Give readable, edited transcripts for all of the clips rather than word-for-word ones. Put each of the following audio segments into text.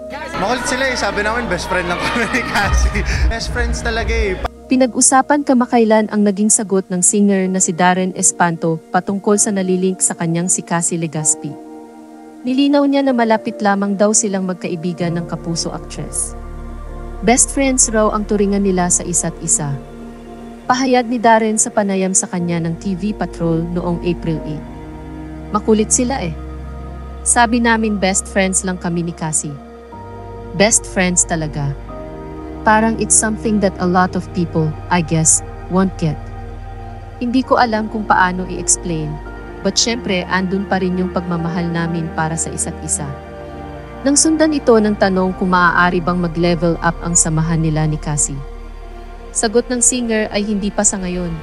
Makulit sila eh. Sabi namin, best friend lang kami ni Cassie. Best friends talaga eh. Pinag-usapan kamakailan ang naging sagot ng singer na si Darren Espanto patungkol sa nalilink sa kanyang si Cassie Legaspi. Nilinaw niya na malapit lamang daw silang magkaibigan ng kapuso actress. Best friends raw ang turingan nila sa isa't isa. Pahayag ni Darren sa panayam sa kanya ng TV Patrol noong April 8. Makulit sila eh. Sabi namin best friends lang kami ni Cassie. Best friends talaga. Parang it's something that a lot of people, I guess, won't get. Hindi ko alam kung paano i-explain, but syempre andun pa rin yung pagmamahal namin para sa isa't isa. Nang sundan ito ng tanong kung maaari bang mag-level up ang samahan nila ni Cassie. Sagot ng singer ay hindi pa sa ngayon.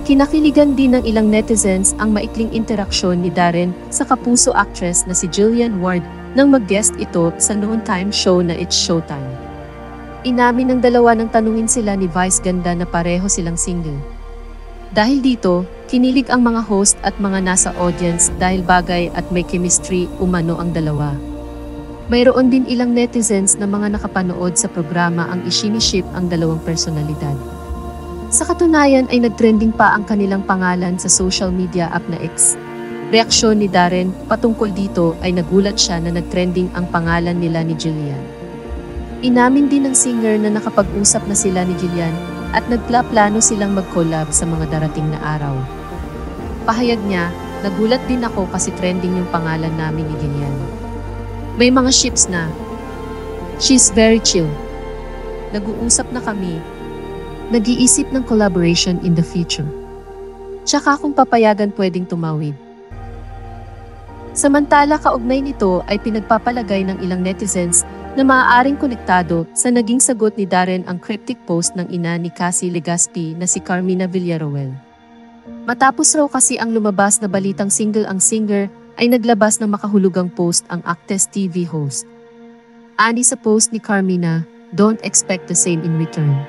Kinakiligan din ng ilang netizens ang maikling interaksyon ni Darren sa kapuso actress na si Jillian Ward nang mag-guest ito sa noontime show na It's Showtime. Inamin ng dalawa nang tanungin sila ni Vice Ganda na pareho silang single. Dahil dito, kinilig ang mga host at mga nasa audience dahil bagay at may chemistry umano ang dalawa. Mayroon din ilang netizens na mga nakapanood sa programa ang isiniship ang dalawang personalidad. Sa katunayan ay nagtrending pa ang kanilang pangalan sa social media app na X. Reaksyon ni Darren patungkol dito ay nagulat siya na nagtrending ang pangalan nila ni Jillian. Inamin din ng singer na nakapag-usap na sila ni Jillian at nagplaplano silang mag-collab sa mga darating na araw. Pahayag niya, nagulat din ako kasi trending yung pangalan namin ni Jillian. May mga ships na. She's very chill. Nag-uusap na kami. Nag-iisip ng collaboration in the future. Tsaka kung papayagan pwedeng tumawid. Samantala kaugnay nito ay pinagpapalagay ng ilang netizens na maaaring konektado sa naging sagot ni Darren ang cryptic post ng ina ni Cassie Legaspi na si Carmina Villaruel. Matapos raw kasi ang lumabas na balitang single ang singer ay naglabas ng makahulugang post ang Actes TV host. Ani sa post ni Carmina, "Don't expect the same in return."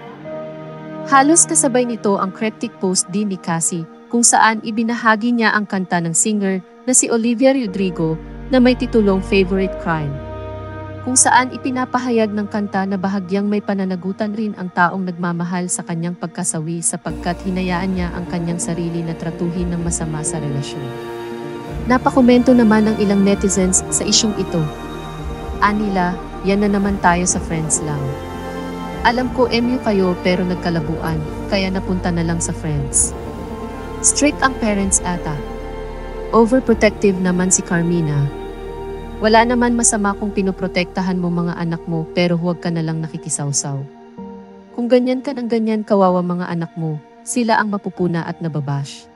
Halos kasabay nito ang cryptic post din ni Cassie kung saan ibinahagi niya ang kanta ng singer na si Olivia Rodrigo na may titulong Favorite Crime. Kung saan ipinapahayag ng kanta na bahagyang may pananagutan rin ang taong nagmamahal sa kanyang pagkasawi sapagkat hinayaan niya ang kanyang sarili na tratuhin ng masama sa relasyon. Napakomento naman ng ilang netizens sa isyong ito. Anila, yan na naman tayo sa friends lang. Alam ko MU kayo pero nagkalabuan, kaya napunta na lang sa friends. Strict ang parents ata. Overprotective naman si Carmina. Wala naman masama kung pinoprotektahan mo mga anak mo pero huwag ka na lang nakikisawsaw. Kung ganyan ka ng ganyan kawawa mga anak mo, sila ang mapupuna at nababash.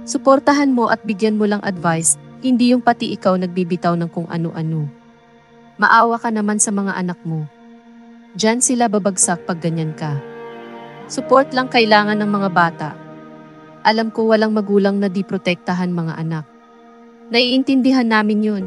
Suportahan mo at bigyan mo lang advice, hindi yung pati ikaw nagbibitaw ng kung ano-ano. Maawa ka naman sa mga anak mo. Diyan sila babagsak pag ganyan ka. Support lang kailangan ng mga bata. Alam ko walang magulang na di protektahan mga anak. Naiintindihan namin yun.